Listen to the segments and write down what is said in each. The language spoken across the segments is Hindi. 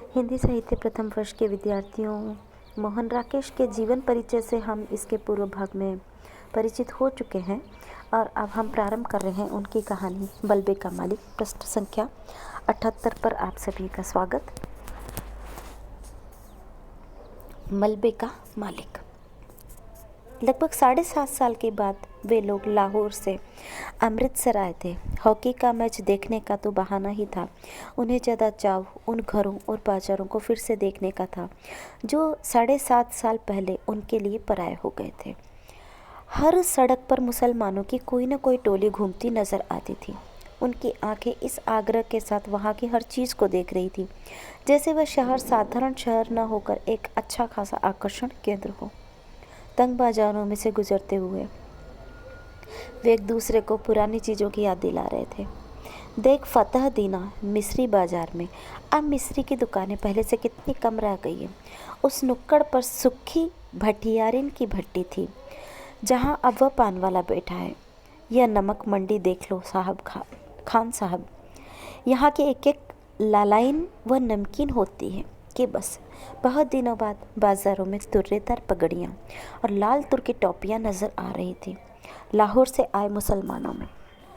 हिंदी साहित्य प्रथम वर्ष के विद्यार्थियों मोहन राकेश के जीवन परिचय से हम इसके पूर्व भाग में परिचित हो चुके हैं और अब हम प्रारंभ कर रहे हैं उनकी कहानी मलबे का मालिक। पृष्ठ संख्या 78 पर आप सभी का स्वागत। मलबे का मालिक। लगभग 7.5 साल के बाद वे लोग लाहौर से अमृतसर आए थे। हॉकी का मैच देखने का तो बहाना ही था। उन्हें ज़्यादा चाव उन घरों और बाज़ारों को फिर से देखने का था जो 7.5 साल पहले उनके लिए पराये हो गए थे। हर सड़क पर मुसलमानों की कोई न कोई टोली घूमती नज़र आती थी। उनकी आंखें इस आग्रह के साथ वहाँ की हर चीज़ को देख रही थी, जैसे वह शहर साधारण शहर न होकर एक अच्छा खासा आकर्षण केंद्र हो। तंग बाजारों में से गुजरते हुए वे एक दूसरे को पुरानी चीज़ों की याद दिला रहे थे। देख फतह दीना मिस्री बाजार में अब मिस्री की दुकानें पहले से कितनी कम रह गई हैं। उस नुक्कड़ पर सुखी भटियारिन की भट्टी थी जहां अब वह पान वाला बैठा है। यह नमक मंडी देख लो साहब खान साहब, यहाँ की एक एक लालाइन व नमकीन होती है कि बस। बहुत दिनों बाद बाज़ारों में तुर्रेदार पगड़ियाँ और लाल तुर्की टोपियाँ नज़र आ रही थी। लाहौर से आए मुसलमानों में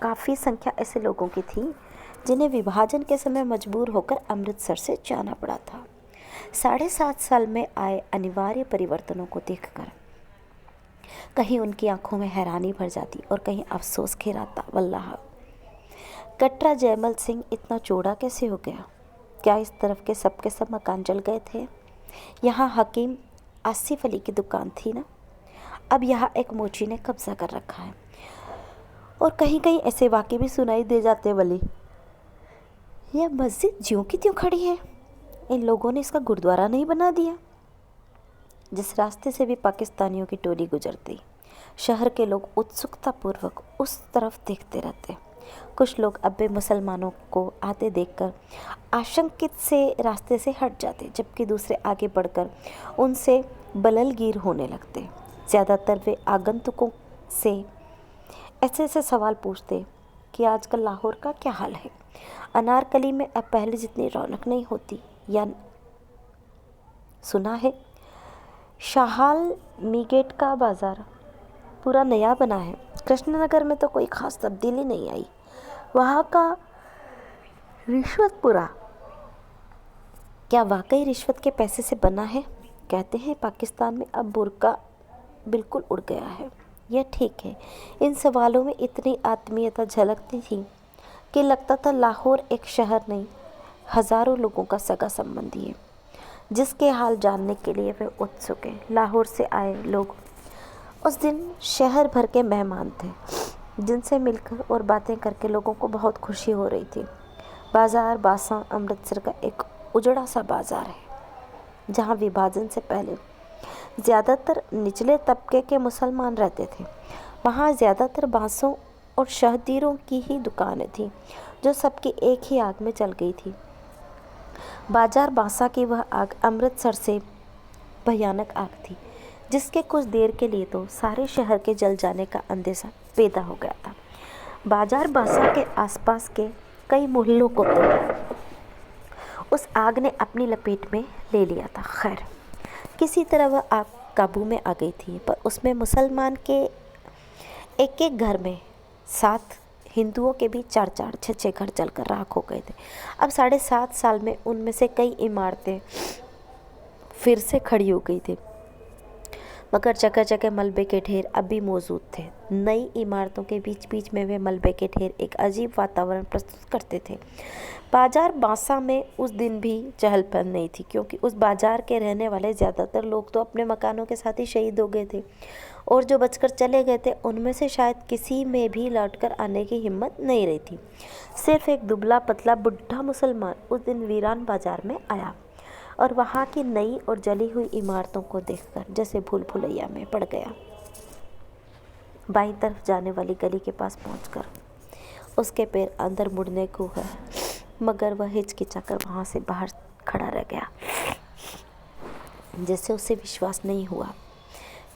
काफ़ी संख्या ऐसे लोगों की थी जिन्हें विभाजन के समय मजबूर होकर अमृतसर से जाना पड़ा था। 7.5 साल में आए अनिवार्य परिवर्तनों को देखकर कहीं उनकी आंखों में हैरानी भर जाती और कहीं अफसोस घेराता। वल्लाह, कटरा जयमल सिंह इतना चौड़ा कैसे हो गया? क्या इस तरफ के सब मकान जल गए थे? यहाँ हकीम आसिफ अली की दुकान थी ना, अब यहाँ एक मोची ने कब्जा कर रखा है। और कहीं कहीं ऐसे वाक़े भी सुनाई दे जाते। वली, यह मस्जिद ज्यों की त्यों खड़ी है, इन लोगों ने इसका गुरुद्वारा नहीं बना दिया। जिस रास्ते से भी पाकिस्तानियों की टोली गुजरती, शहर के लोग उत्सुकतापूर्वक उस तरफ देखते रहते। कुछ लोग अब भी मुसलमानों को आते देखकर आशंकित से रास्ते से हट जाते, जबकि दूसरे आगे बढ़कर उनसे बललगीर होने लगते। ज़्यादातर वे आगंतुकों से ऐसे ऐसे सवाल पूछते कि आजकल लाहौर का क्या हाल है, अनारकली में अब पहले जितनी रौनक नहीं होती, या सुना है शाहाल मीगेट का बाज़ार पूरा नया बना है। कृष्णनगर में तो कोई ख़ास तब्दीली नहीं आई। वहाँ का रिश्वतपुरा क्या वाकई रिश्वत के पैसे से बना है? कहते हैं पाकिस्तान में अब बुर्का बिल्कुल उड़ गया है। यह ठीक है। इन सवालों में इतनी आत्मीयता झलकती थी कि लगता था लाहौर एक शहर नहीं, हज़ारों लोगों का सगा संबंधी है जिसके हाल जानने के लिए वे उत्सुक हैं। लाहौर से आए लोग उस दिन शहर भर के मेहमान थे, जिनसे मिलकर और बातें करके लोगों को बहुत खुशी हो रही थी। बाज़ार बासा अमृतसर का एक उजड़ा सा बाज़ार है जहाँ विभाजन से पहले ज़्यादातर निचले तबके के मुसलमान रहते थे। वहाँ ज़्यादातर बांसों और शहदीरों की ही दुकानें थीं जो सबकी एक ही आग में चल गई थी। बाजार बासा की वह आग अमृतसर से भयानक आग थी जिसके कुछ देर के लिए तो सारे शहर के जल जाने का अंदेशा पैदा हो गया था। बाजार बासा के आसपास के कई मोहल्लों को तो उस आग ने अपनी लपेट में ले लिया था। खैर, किसी तरह वह आग काबू में आ गई थी, पर उसमें मुसलमान के एक एक घर में 7, हिंदुओं के भी 4-4, 6-6 घर जलकर राख हो गए थे। अब 7.5 साल में उनमें से कई इमारतें फिर से खड़ी हो गई थी, मगर जगह जगह मलबे के ढेर अब भी मौजूद थे। नई इमारतों के बीच बीच में वे मलबे के ढेर एक अजीब वातावरण प्रस्तुत करते थे। बाजार बासा में उस दिन भी चहल पहल नहीं थी, क्योंकि उस बाजार के रहने वाले ज़्यादातर लोग तो अपने मकानों के साथ ही शहीद हो गए थे, और जो बचकर चले गए थे उनमें से शायद किसी में भी लौटकर आने की हिम्मत नहीं रही थी। सिर्फ एक दुबला पतला बुढ़ा मुसलमान उस दिन वीरान बाजार में आया और वहाँ की नई और जली हुई इमारतों को देखकर जैसे भूल भुलैया में पड़ गया। बाईं तरफ जाने वाली गली के पास पहुंचकर उसके पैर अंदर मुड़ने को है, मगर वह हिचकिचाकर वहाँ से बाहर खड़ा रह गया, जैसे उसे विश्वास नहीं हुआ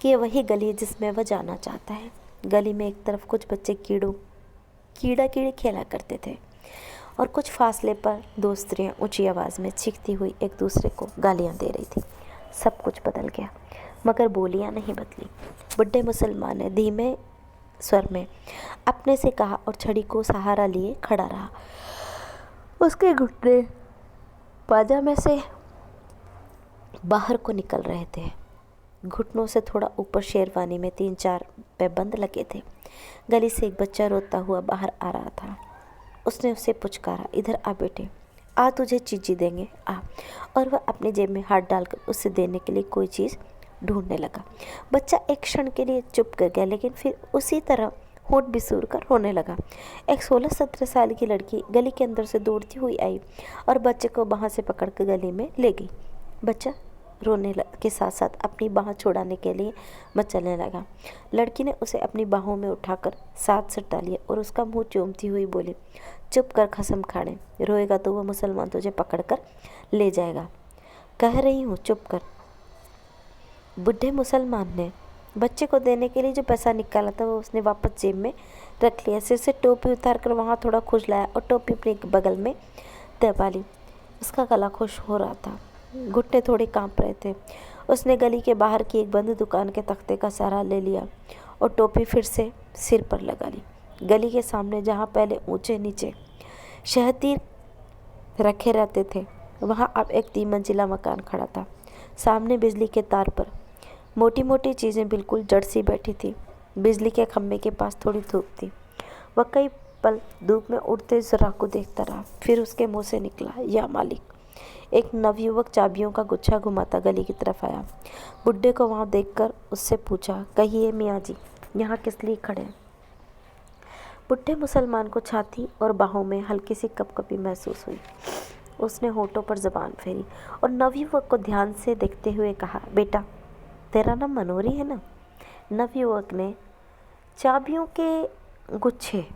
कि यह वही गली है जिसमें वह जाना चाहता है। गली में एक तरफ कुछ बच्चे कीड़ा कीड़ी खेला करते थे और कुछ फासले पर दो स्त्रियां ऊंची आवाज़ में चीखती हुई एक दूसरे को गालियां दे रही थी। सब कुछ बदल गया, मगर बोलियां नहीं बदली। बुढ़े मुसलमान ने धीमे स्वर में अपने से कहा और छड़ी को सहारा लिए खड़ा रहा। उसके घुटने पाजामे से बाहर को निकल रहे थे। घुटनों से थोड़ा ऊपर शेरवानी में 3-4 पैबंद लगे थे। गली से एक बच्चा रोता हुआ बाहर आ रहा था। उसने उसे पुचकारा, इधर आ बेटे, आ तुझे चीज़ी देंगे, आ। और वह अपनी जेब में हाथ डालकर उसे देने के लिए कोई चीज़ ढूंढने लगा। बच्चा एक क्षण के लिए चुप कर गया, लेकिन फिर उसी तरह होंठ बिसूर कर रोने लगा। एक 16-17 साल की लड़की गली के अंदर से दौड़ती हुई आई और बच्चे को बाहों से पकड़कर गली में ले गई। बच्चा रोने के साथ साथ अपनी बाह छुड़ाने के लिए मचलने लगा। लड़की ने उसे अपनी बाहों में उठाकर साथ सटा लिया और उसका मुंह चूमती हुई बोली, चुप कर खसम खाने, रोएगा तो वह मुसलमान तुझे पकड़कर ले जाएगा। कह रही हूँ चुप कर। बुढ़े मुसलमान ने बच्चे को देने के लिए जो पैसा निकाला था वो उसने वापस जेब में रख लिया। सिर से टोपी उतार कर वहाँ थोड़ा खुजलाया और टोपी अपने बगल में दबा ली। उसका गला खुश हो रहा था, घुटने थोड़े कांप रहे थे। उसने गली के बाहर की एक बंद दुकान के तख्ते का सहारा ले लिया और टोपी फिर से सिर पर लगा ली। गली के सामने जहाँ पहले ऊंचे नीचे शहतीर रखे रहते थे, वहाँ अब एक 3 मंजिला मकान खड़ा था। सामने बिजली के तार पर मोटी मोटी चीज़ें बिल्कुल जड़ सी बैठी थी। बिजली के खम्भे के पास थोड़ी धूप थी। वह कई पल धूप में उड़ते ज़रा को देखता रहा। फिर उसके मुंह से निकला, या मालिक। एक नवयुवक चाबियों का गुच्छा घुमाता गली की तरफ आया। बुड्ढे को वहाँ देखकर उससे पूछा, कहिए मियाँ जी, यहाँ किस लिए खड़े हैं? बुढ़े मुसलमान को छाती और बाहों में हल्की सी कपकपी महसूस हुई। उसने होठों पर जबान फेरी और नवयुवक को ध्यान से देखते हुए कहा, बेटा तेरा नाम मनोरी है ना? नवयुवक ने चाबियों के गुच्छे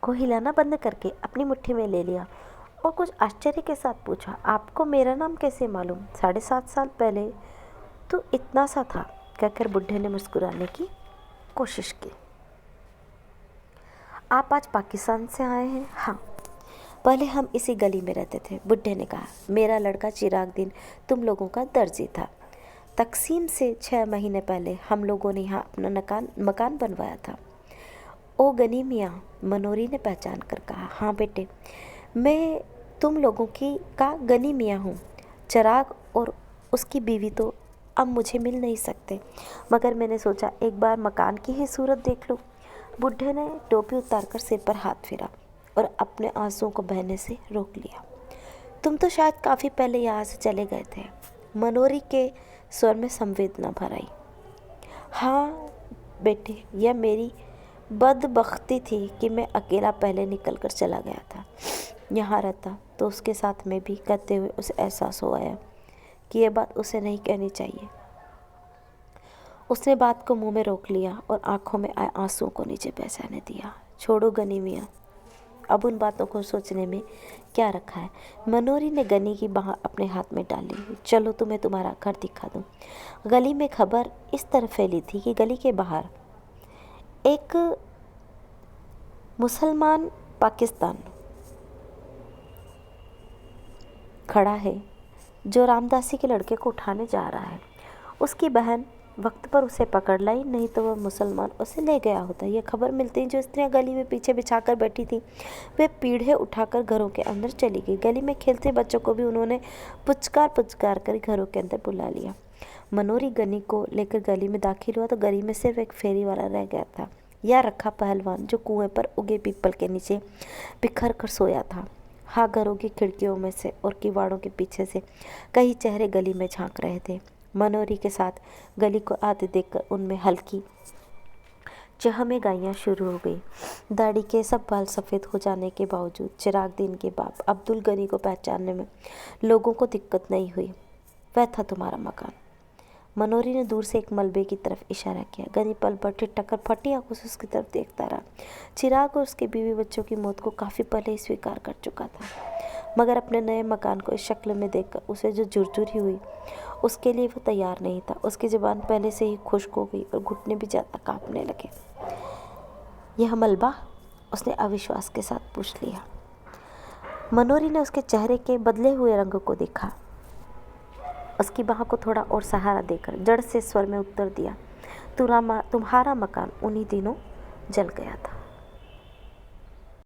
को हिलाना बंद करके अपनी मुट्ठी में ले लिया और कुछ आश्चर्य के साथ पूछा, आपको मेरा नाम कैसे मालूम? 7.5 साल पहले तो इतना सा था, कहकर बुढ़े ने मुस्कुराने की कोशिश की। आप आज पाकिस्तान से आए हैं? हाँ, पहले हम इसी गली में रहते थे, बुढ़े ने कहा। मेरा लड़का चिराग दिन तुम लोगों का दर्जी था। तकसीम से 6 महीने पहले हम लोगों ने यहाँ अपना मकान बनवाया था। ओ गनी मियाँ, मनोरी ने पहचान कर कहा। हाँ बेटे, मैं तुम लोगों का गनी मियाँ हूँ। चिराग और उसकी बीवी तो अब मुझे मिल नहीं सकते, मगर मैंने सोचा एक बार मकान की ही सूरत देख लूँ। बुढ़े ने टोपी उतारकर सिर पर हाथ फेरा और अपने आंसुओं को बहने से रोक लिया। तुम तो शायद काफ़ी पहले यहाँ से चले गए थे। मनोरी के स्वर में संवेदना भर आई। हाँ बेटे, यह मेरी बदबख्ती थी कि मैं अकेला पहले निकल कर चला गया था। यहाँ रहता तो उसके साथ में भी कहते हुए उसे एहसास हो आया कि यह बात उसे नहीं कहनी चाहिए। उसने बात को मुंह में रोक लिया और आंखों में आए आंसुओं को नीचे बहने दिया। छोड़ो गनी मियाँ, अब उन बातों को सोचने में क्या रखा है। मनोरी ने गनी की बाह अपने हाथ में डाली। चलो तुम्हें तुम्हारा घर दिखा दूँ। गली में खबर इस तरह फैली थी कि गली के बाहर एक मुसलमान पाकिस्तान खड़ा है जो रामदासी के लड़के को उठाने जा रहा है। उसकी बहन वक्त पर उसे पकड़ लाई, नहीं तो वह मुसलमान उसे ले गया होता। यह खबर मिलती जो स्त्रियां गली में पीछे बिछाकर बैठी थी वे पीढ़े उठाकर घरों के अंदर चली गई। गली में खेलते बच्चों को भी उन्होंने पुचकार कर घरों के अंदर बुला लिया। मनोरी गनी को लेकर गली में दाखिल हुआ तो गली में सिर्फ एक फेरी वाला रह गया था, या रखा पहलवान जो कुएं पर उगे पीपल के नीचे बिखर कर सोया था। हाँ, घरों की खिड़कियों में से और किवाड़ों के पीछे से कई चेहरे गली में झांक रहे थे। मनोरी के साथ गली को आते देखकर उनमें हल्की चहमेगाइयाँ शुरू हो गई। दाढ़ी के सब बाल सफ़ेद हो जाने के बावजूद चिराग दिन के बाप अब्दुल गनी को पहचानने में लोगों को दिक्कत नहीं हुई। वह था तुम्हारा मकान। मनोरी ने दूर से एक मलबे की तरफ इशारा किया। गनी पल भर ठिठक फटी आंखों से उसकी तरफ देखता रहा। चिराग और उसके बीवी बच्चों की मौत को काफ़ी पहले ही स्वीकार कर चुका था, मगर अपने नए मकान को इस शक्ल में देखकर उसे जो झुरझुरी हुई उसके लिए वो तैयार नहीं था। उसकी ज़ुबान पहले से ही खुश्क हो गई और घुटने भी ज़्यादा कांपने लगे। यह मलबा उसने अविश्वास के साथ पूछ लिया। मनोरी ने उसके चेहरे के बदले हुए रंग को देखा। उसकी बाह को थोड़ा और सहारा देकर जड़ से स्वर में उत्तर दिया, तुम्हारा मकान उन्हीं दिनों जल गया था।